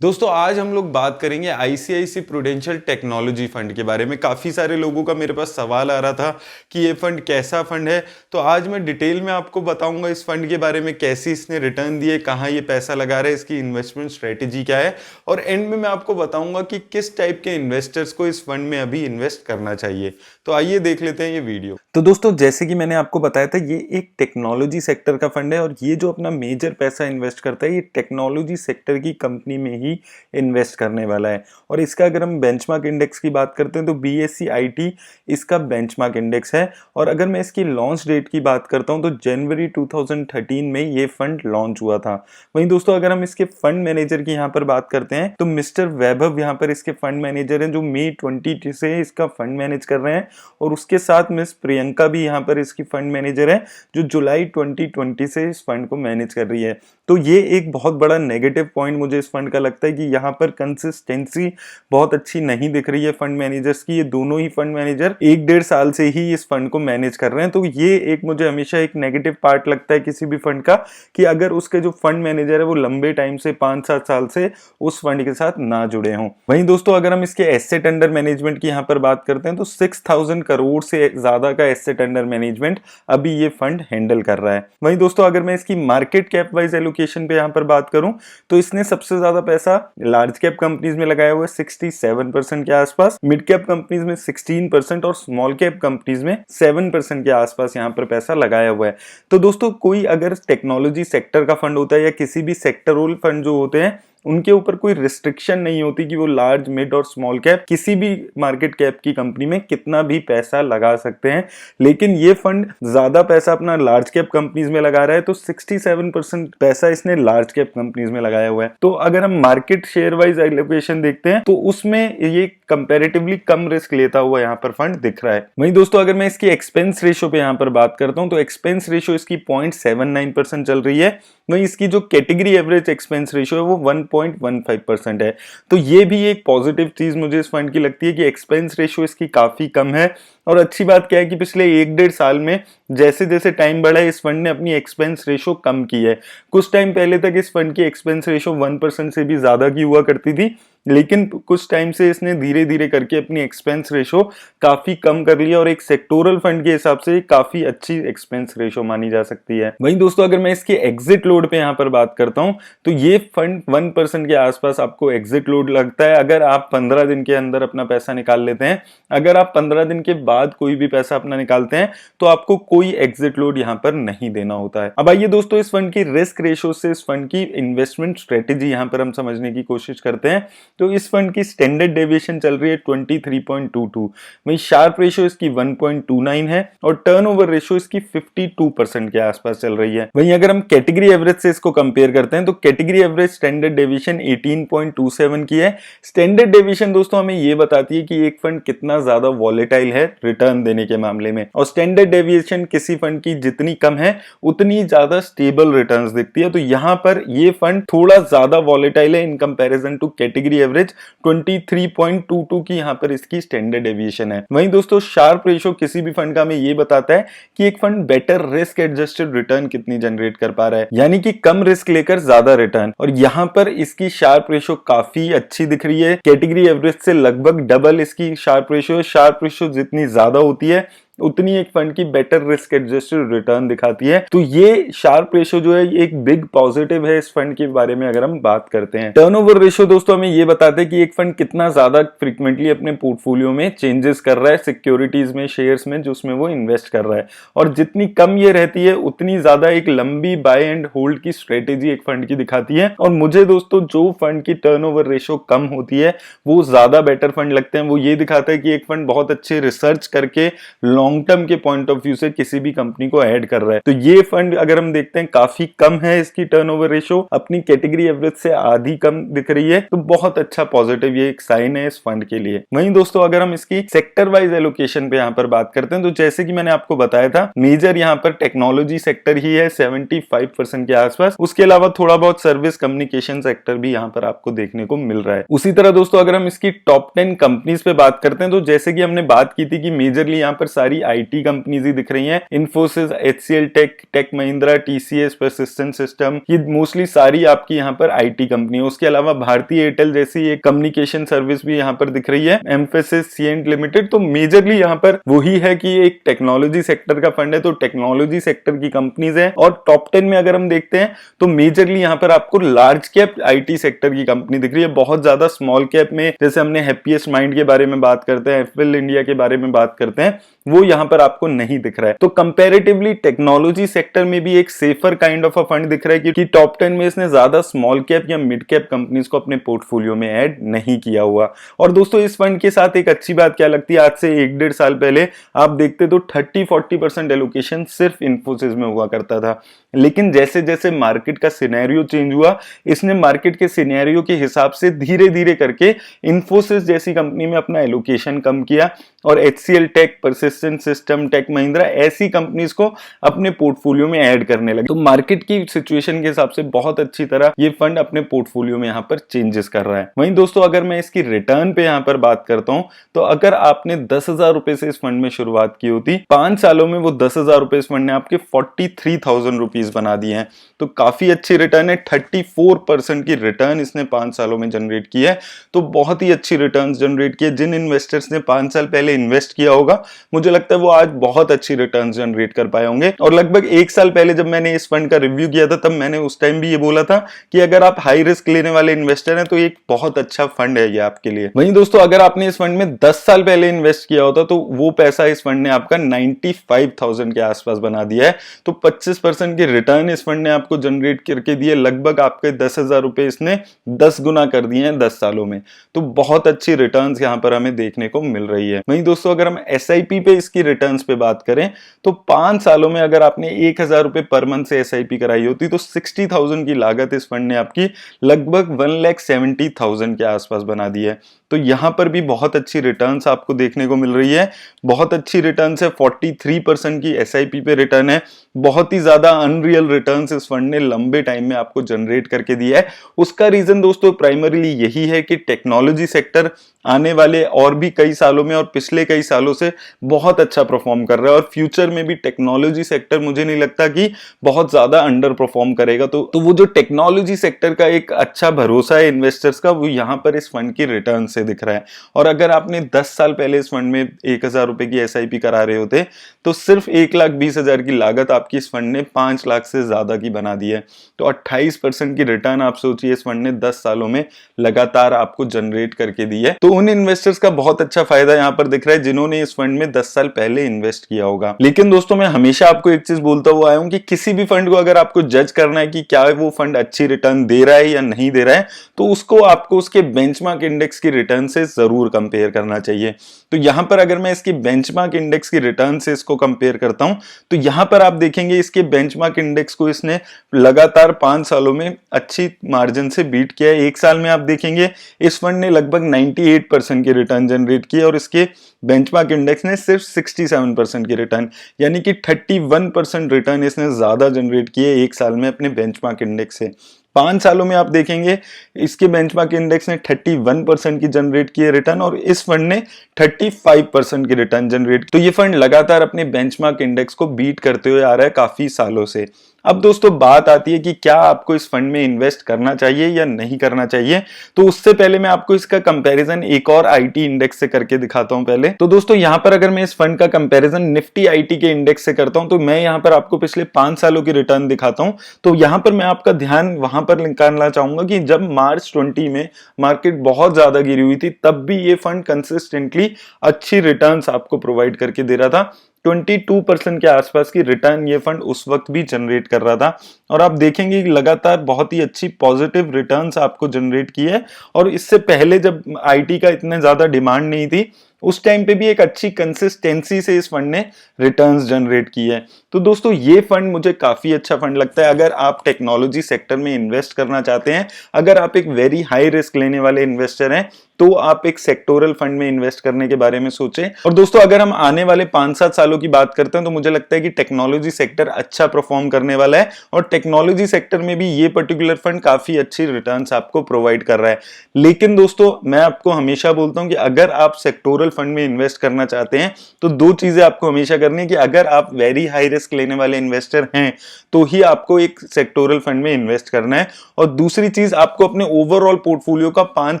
दोस्तों आज हम लोग बात करेंगे आईसीआईसी प्रूडेंशियल टेक्नोलॉजी फंड के बारे में। काफ़ी सारे लोगों का मेरे पास सवाल आ रहा था कि ये फंड कैसा फंड है, तो आज मैं डिटेल में आपको बताऊंगा इस फंड के बारे में, कैसे इसने रिटर्न दिए, कहाँ ये पैसा लगा रहा है, इसकी इन्वेस्टमेंट स्ट्रेटेजी क्या है, और एंड में मैं आपको बताऊंगा कि किस टाइप के इन्वेस्टर्स को इस फंड में अभी इन्वेस्ट करना चाहिए। तो आइए देख लेते हैं ये वीडियो। तो दोस्तों जैसे कि मैंने आपको बताया था, ये एक टेक्नोलॉजी सेक्टर का फंड है और ये जो अपना मेजर पैसा इन्वेस्ट करता है ये टेक्नोलॉजी सेक्टर की कंपनी में ही इन्वेस्ट करने वाला है। और इसका अगर हम बेंचमार्क इंडेक्स की बात करते हैं तो BSE IT इसका बेंचमार्क इंडेक्स है। और अगर मैं इसकी लॉन्च डेट की बात करता हूं तो जनवरी 2013 में ये फंड लॉन्च हुआ था। वहीं दोस्तों अगर हम इसके फंड मैनेजर की यहाँ पर बात करते हैं तो मिस्टर वैभव यहाँ पर इसके फंड मैनेजर हैं, जो मई 20 से इसका फंड मैनेज कर रहे हैं। और उसके साथ मिस प्रियंका भी यहाँ पर इसकी फंड मैनेजर है, जो जुलाई 2020 से इस फंड को मैनेज कर रही है। तो ये एक बहुत बड़ा नेगेटिव पॉइंट मुझे इस फंड का लगता है कि यहाँ पर कंसिस्टेंसी बहुत अच्छी नहीं दिख रही है फंड मैनेजर्स की। ये दोनों ही फंड मैनेजर 1-1.5 साल से ही इस फंड को मैनेज कर रहे हैं। तो ये एक मुझे हमेशा एक नेगेटिव पार्ट लगता है किसी भी फंड का, कि अगर उसके जो फंड मैनेजर है वो लंबे टाइम से 5-7 साल से उस फंड के साथ ना जुड़े हों। वहीं दोस्तों अगर हम इसके एसेट अंडर मैनेजमेंट की यहाँ पर बात करते हैं तो 6000 करोड़ से ज्यादा का एसेट अंडर मैनेजमेंट अभी ये फंड हैंडल कर रहा है। वहीं दोस्तों अगर मैं इसकी मार्केट कैप वाइज एलोकेशन पे यहाँ पर बात करूं तो इसने सबसे ज्यादा पैसा लार्ज कैप कंपनीज में लगाया हुआ है 67% के आसपास, मिड कैप कंपनीज में 16% और स्मॉल कैप कंपनीज में 7% के आसपास यहाँ पर पैसा लगाया हुआ है। तो दोस्तों कोई अगर टेक्नोलॉजी सेक्टर का फंड होता है या किसी भी सेक्टरल फंड जो होते हैं उनके ऊपर कोई रिस्ट्रिक्शन नहीं होती कि वो लार्ज, मिड और स्मॉल कैप किसी भी मार्केट कैप की कंपनी में कितना भी पैसा लगा सकते हैं। लेकिन ये फंड ज्यादा पैसा अपना लार्ज कैप कंपनीज में लगा रहा है, तो 67% पैसा इसने लार्ज कैप कंपनीज में लगाया हुआ है। तो अगर हम मार्केट शेयर वाइज एलोकेशन देखते हैं तो उसमें ये कंपैरेटिवली कम रिस्क लेता हुआ यहाँ पर फंड दिख रहा है। वहीं दोस्तों अगर मैं इसकी एक्सपेंस रेशियो पे यहाँ पर बात करता हूँ तो एक्सपेंस रेशियो इसकी 0.79% चल रही है। वहीं इसकी जो कैटेगरी एवरेज एक्सपेंस रेशियो है वो 1.15% है। तो ये भी एक पॉजिटिव चीज मुझे इस फंड की लगती है कि एक्सपेंस रेशियो इसकी काफी कम है। और अच्छी बात क्या है कि पिछले 1-1.5 साल में जैसे जैसे टाइम बढ़ा है इस फंड ने अपनी एक्सपेंस रेशियो कम की है। कुछ टाइम पहले तक इस फंड की एक्सपेंस रेशियो 1% से भी ज्यादा की हुआ करती थी, लेकिन कुछ टाइम से इसने धीरे धीरे करके अपनी एक्सपेंस रेशो काफी कम कर लिया और एक सेक्टोरल फंड के हिसाब से काफी अच्छी एक्सपेंस रेशो मानी जा सकती है। वहीं दोस्तों अगर मैं इसके एग्जिट लोड पे यहाँ पर बात करता हूँ तो ये फंड 1% के आसपास आपको एग्जिट लोड लगता है अगर आप 15 दिन के अंदर अपना पैसा निकाल लेते हैं। अगर आप 15 दिन के बाद कोई भी पैसा अपना निकालते हैं तो आपको कोई एग्जिट लोड यहाँ पर नहीं देना होता है। अब आइए दोस्तों इस फंड की रिस्क रेशो से इस फंड की इन्वेस्टमेंट स्ट्रेटेजी यहाँ पर हम समझने की कोशिश करते हैं। तो इस फंड की स्टैंडर्ड डेविएशन चल रही है 23.22, वहीं शार्प रेशियो इसकी 1.29 है और टर्नओवर रेशियो इसकी 52% के आसपास चल रही है। वहीं अगर हम कैटेगरी एवरेज से इसको कंपेयर करते हैं तो कैटेगरी एवरेज स्टैंडर्ड डेविएशन 18.27 की है। स्टैंडर्ड डेविएशन दोस्तों हमें यह बताती है कि एक फंड कितना ज्यादा वॉलेटाइल है रिटर्न देने के मामले में, और स्टैंडर्ड डेविएशन किसी फंड की जितनी कम है उतनी ज्यादा स्टेबल रिटर्न्स दिखती है। तो यहां पर ये फंड थोड़ा ज्यादा वॉलेटाइल है in comparison to category average 23.22 की यहाँ पर इसकी स्टैंडर्ड डेविएशन है। वहीं दोस्तों शार्प रेशियो किसी भी फंड का हमें ये बताता है कि एक fund better risk adjusted return कितनी जनरेट कर पा रहा है, यानी कि कम रिस्क लेकर ज्यादा रिटर्न। और यहाँ पर इसकी शार्प रेशियो काफी अच्छी दिख रही है, कैटेगरी एवरेज से लगभग डबल इसकी शार्प रेशियो। शार्प रेशियो जितनी ज्यादा होती है उतनी एक फंड की बेटर रिस्क एडजस्टेड रिटर्न दिखाती है। तो ये शार्प रेशियो जो है एक बिग पॉजिटिव है इस फंड के बारे में अगर हम बात करते हैं। टर्नओवर रेशियो दोस्तों हमें ये बताते हैं कि एक फंड कितना ज्यादा फ्रीक्वेंटली अपने पोर्टफोलियो में चेंजेस कर रहा है सिक्योरिटीज में, शेयर्स में जो उसमें वो इन्वेस्ट कर रहा है, और जितनी कम ये रहती है उतनी ज्यादा एक लंबी बाय एंड होल्ड की स्ट्रेटेजी एक फंड की दिखाती है। और मुझे दोस्तों जो फंड की टर्नओवर रेशियो कम होती है वो ज्यादा बेटर फंड लगते हैं। वो ये दिखाता है कि एक फंड बहुत अच्छे रिसर्च करके लॉन्ग टर्म के पॉइंट ऑफ व्यू से किसी भी कंपनी को ऐड कर रहा है। तो ये फंड अगर हम देखते हैं काफी कम है इसकी टर्नओवर रेशियो, अपनी कैटेगरी एवरेज से आधी कम दिख रही है, तो बहुत अच्छा पॉजिटिव ये एक साइन है इस फंड के लिए। वहीं दोस्तों अगर हम इसकी सेक्टर वाइज एलोकेशन पे यहाँ पर बात करते हैं तो जैसे कि मैंने आपको बताया था मेजर यहाँ पर टेक्नोलॉजी सेक्टर ही है 75% के आसपास। उसके अलावा थोड़ा बहुत सर्विस कम्युनिकेशन सेक्टर भी यहाँ पर आपको देखने को मिल रहा है। उसी तरह दोस्तों अगर हम इसकी टॉप 10 कंपनीज पे बात करते हैं तो जैसे कि हमने बात की थी कि मेजरली यहाँ पर सारी सारी आईटी कंपनीज ही दिख रही हैं। Infosys, HCL Tech, Tech Mahindra, TCS, persistent system, ये मोस्टली सारी आपकी यहाँ पर आईटी कंपनी है। उसके अलावा भारतीय एयरटेल जैसी एक कम्युनिकेशन सर्विस भी यहाँ पर दिख रही है, एम्फेसिस, सीएंट लिमिटेड। तो मेजरली यहाँ पर वही है कि एक टेक्नोलॉजी सेक्टर का फंड है, तो टेक्नोलॉजी सेक्टर की कंपनीज है। और टॉप 10 में अगर हम देखते हैं तो मेजरली यहाँ पर आपको लार्ज कैप आईटी सेक्टर की कंपनी दिख रही है। बहुत ज्यादा स्मॉल कैप में, जैसे हमने हैप्पीएस्ट माइंड के बारे में बात करते हैं, एफएल इंडिया के बारे में बात करते हैं, वो यहाँ पर आपको नहीं दिख रहा है। तो कंपैरेटिवली टेक्नोलॉजी सेक्टर में भी एक safer kind of a fund दिख रहा है, क्योंकि टॉप 10 में इसने ज्यादा स्मॉल कैप या मिड कैप कंपनीज को अपने पोर्टफोलियो में ऐड नहीं किया हुआ। और दोस्तों इस फंड के साथ एक अच्छी बात क्या लगती है, आज से 1-1.5 साल पहले आप देखते तो 30-40% एलोकेशन सिर्फ इन्फोसिस में हुआ करता था। लेकिन जैसे जैसे मार्केट का सिनेरियो चेंज हुआ, इसने मार्केट के सिनेरियो के हिसाब से धीरे धीरे करके इन्फोसिस जैसी कंपनी में अपना एलोकेशन कम किया और HCL Tech, persistent system, Tech Mahindra ऐसी कंपनीज को अपने पोर्टफोलियो में ऐड करने लगे। तो मार्केट की सिचुएशन के हिसाब से बहुत अच्छी तरह ये फंड अपने पोर्टफोलियो में यहाँ पर चेंजेस कर रहा है। वहीं दोस्तों अगर मैं इसकी रिटर्न पे यहाँ पर बात करता हूँ, तो अगर आपने 10,000 रुपए से इस फंड में शुरुआत की होती, 5 सालों में वो 10,000 रुपए इस फंड ने आपके 43,000 रुपीज बना दिए हैं। तो काफी अच्छी रिटर्न है, 34% की रिटर्न इसने 5 सालों में जनरेट की है। तो बहुत ही अच्छी रिटर्न जनरेट की है। जिन इन्वेस्टर्स ने 5 साल पहले इन्वेस्ट किया होगा, मुझे लगता है वो आज बहुत अच्छी रिटर्न जनरेट कर पाए होंगे। और लगभग 1 साल पहले जब मैंने इस फंड का रिव्यू किया था, तब मैंने उस टाइम भी ये बोला था कि अगर आप हाई रिस्क लेने वाले इन्वेस्टर हैं तो एक बहुत अच्छा फंड है ये आपके लिए। वहीं दोस्तों अगर आपने इस फंड में 10 साल पहले इन्वेस्ट किया होता, तो वो पैसा इस फंड ने आपका 95,000 के आसपास बना दिया है। तो 25% की रिटर्न इस फंड ने आपको जनरेट करके दिए। लगभग आपके 10,000 रुपए इसने 10 गुना कर दिए हैं 10 सालों में। तो बहुत अच्छी रिटर्न्स यहाँ पर हमें देखने को मिल रही है। वहीं दोस्तों अगर हम एसआईपी पे इसकी रिटर्न्स पे बात करें, तो 5 सालों में अगर आपने 1,000 रुपए पर मंथ से एसआईपी कराई होती, तो 60,000 की लागत इस फंड ने आपकी लगभग 1,70,000 के आसपास बना दी है। तो यहां पर भी बहुत अच्छी रिटर्न्स आपको देखने को मिल रही है। बहुत अच्छी रिटर्न्स है, 43% की एसआईपी पे रिटर्न है। बहुत ही ज्यादा अनरियल रिटर्न्स इस फंड ने लंबे टाइम में आपको जनरेट करके दिया है। उसका रीजन दोस्तों प्राइमरीली यही है कि टेक्नोलॉजी सेक्टर आने वाले और भी कई सालों में और पिछले कई सालों से बहुत अच्छा परफॉर्म कर रहा है, और फ्यूचर में भी टेक्नोलॉजी सेक्टर मुझे नहीं लगता कि बहुत ज्यादा अंडर परफॉर्म करेगा। तो वो जो टेक्नोलॉजी सेक्टर का एक अच्छा भरोसा है इन्वेस्टर्स का, वो यहाँ पर इस फंड की रिटर्न से दिख रहा है। और अगर आपने 10 साल पहले इस फंड में 1,000 रुपए की एसआईपी करा रहे होते, तो सिर्फ 1,20,000 की लागत आपकी इस फंड ने 5 लाख से ज्यादा की बना दी है। तो 28% की रिटर्न आप सोचिए इस फंड ने 10 सालों में लगातार आपको जनरेट करके दी है। तो उन इन्वेस्टर्स का बहुत अच्छा फायदा यहाँ पर दिख रहा है जिन्होंने इस फंड में 10 साल पहले इन्वेस्ट किया होगा। लेकिन दोस्तों मैं हमेशा आपको एक चीज बोलता हुआ आया हूं कि किसी भी फंड को अगर आपको जज करना है कि क्या वो फंड अच्छी रिटर्न दे रहा है या नहीं दे रहा है, तो उसको आपको उसके बेंचमार्क इंडेक्स की रिटर्न से जरूर कंपेयर करना चाहिए। तो यहां पर अगर मैं इसकी बेंचमार्क इंडेक्स की रिटर्न से इसको कंपेयर करता हूं, तो यहां पर आप देखेंगे इसके बेंचमार्क इंडेक्स को इसने लगातार 5 सालों में अच्छी मार्जिन से बीट किया है। 1 साल में आप देखेंगे इस फंड ने लगभग 98% की रिटर्न जनरेट की है, और इसके बेंचमार्क इंडेक्स ने सिर्फ 67% की रिटर्न, यानी कि 31% रिटर्न इसने ज्यादा जनरेट की है 1 साल में अपने बेंचमार्क इंडेक्स से। 5 सालों में आप देखेंगे इसके बेंचमार्क इंडेक्स ने 31% की जनरेट की है रिटर्न, और इस फंड ने 35% की रिटर्न जनरेट। तो ये फंड लगातार अपने बेंचमार्क इंडेक्स को बीट करते हुए आ रहा है काफी सालों से। अब दोस्तों बात आती है कि क्या आपको इस फंड में इन्वेस्ट करना चाहिए या नहीं करना चाहिए। तो उससे पहले मैं आपको इसका कंपैरिजन एक और आईटी इंडेक्स से करके दिखाता हूं पहले। तो दोस्तों यहां पर अगर मैं इस फंड का कंपैरिजन निफ्टी आईटी के इंडेक्स से करता हूं, तो मैं यहां पर आपको पिछले 5 सालों की रिटर्न दिखाता हूं। तो यहां पर मैं आपका ध्यान वहां पर निकालना चाहूंगा कि जब मार्च 20 में मार्केट बहुत ज्यादा गिरी हुई थी, तब भी ये फंड कंसिस्टेंटली अच्छी रिटर्न्स आपको प्रोवाइड करके दे रहा था। 22% के आसपास की रिटर्न ये फंड उस वक्त भी जनरेट कर रहा था, और आप देखेंगे कि लगातार बहुत ही अच्छी पॉजिटिव रिटर्न्स आपको जनरेट की है। और इससे पहले जब आईटी का इतने ज्यादा डिमांड नहीं थी, उस टाइम पे भी एक अच्छी कंसिस्टेंसी से इस फंड ने रिटर्न्स जनरेट की है। तो दोस्तों ये फंड मुझे काफी अच्छा फंड लगता है अगर आप टेक्नोलॉजी सेक्टर में इन्वेस्ट करना चाहते हैं। अगर आप एक वेरी हाई रिस्क लेने वाले इन्वेस्टर हैं, तो आप एक सेक्टोरल फंड में इन्वेस्ट करने के बारे में सोचें। और दोस्तों अगर हम आने वाले 5-7 सालों की बात करते हैं, तो मुझे लगता है कि टेक्नोलॉजी सेक्टर अच्छा परफॉर्म करने वाला है, और टेक्नोलॉजी सेक्टर में भी ये पर्टिकुलर फंड काफी अच्छी रिटर्न्स आपको प्रोवाइड कर रहा है। लेकिन दोस्तों मैं आपको हमेशा बोलता हूं कि अगर आप सेक्टोरल सेक्टोरल फंड में इन्वेस्ट करना चाहते हैं तो दो चीजें आपको हमेशा करनी है कि अगर आप वेरी हाई रिस्क लेने वाले इन्वेस्टर हैं तो ही आपको एक सेक्टोरल फंड में इन्वेस्ट करना है, और दूसरी चीज आपको अपने ओवरऑल पोर्टफोलियो का 5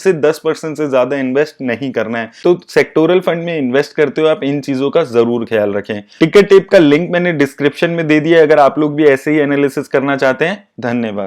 से 10% से ज्यादा इन्वेस्ट नहीं करना है। तो सेक्टोरल फंड में इन्वेस्ट करते हुए आप इन चीजों का जरूर ख्याल रखें। टिकट टेप का लिंक मैंने डिस्क्रिप्शन में दे दिया है अगर आप लोग भी ऐसे ही एनालिसिस करना चाहते हैं। धन्यवाद।